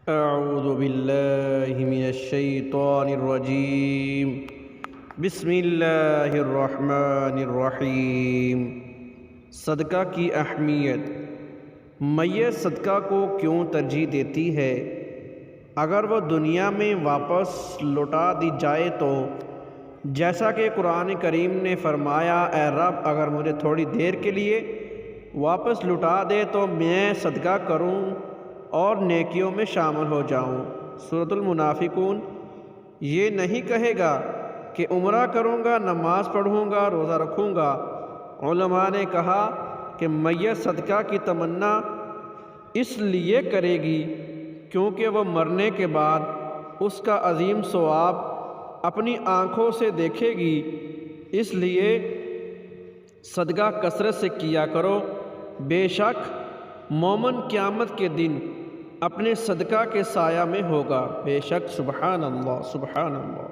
اعوذ باللہ من الشیطان الرجیم بسم اللہ الرحمن الرحیم۔ صدقہ کی اہمیت۔ میت صدقہ کو کیوں ترجیح دیتی ہے؟ اگر وہ دنیا میں واپس لوٹا دی جائے تو جیسا کہ قرآن کریم نے فرمایا، اے رب اگر مجھے تھوڑی دیر کے لیے واپس لوٹا دے تو میں صدقہ کروں اور نیکیوں میں شامل ہو جاؤں۔ سورۃ المنافقون۔ یہ نہیں کہے گا کہ عمرہ کروں گا، نماز پڑھوں گا، روزہ رکھوں گا۔ علماء نے کہا کہ میت صدقہ کی تمنا اس لیے کرے گی کیونکہ وہ مرنے کے بعد اس کا عظیم ثواب اپنی آنکھوں سے دیکھے گی، اس لیے صدقہ کثرت سے کیا کرو۔ بے شک مومن قیامت کے دن اپنے صدقہ کے سایہ میں ہوگا۔ بے شک، سبحان اللہ، سبحان اللہ۔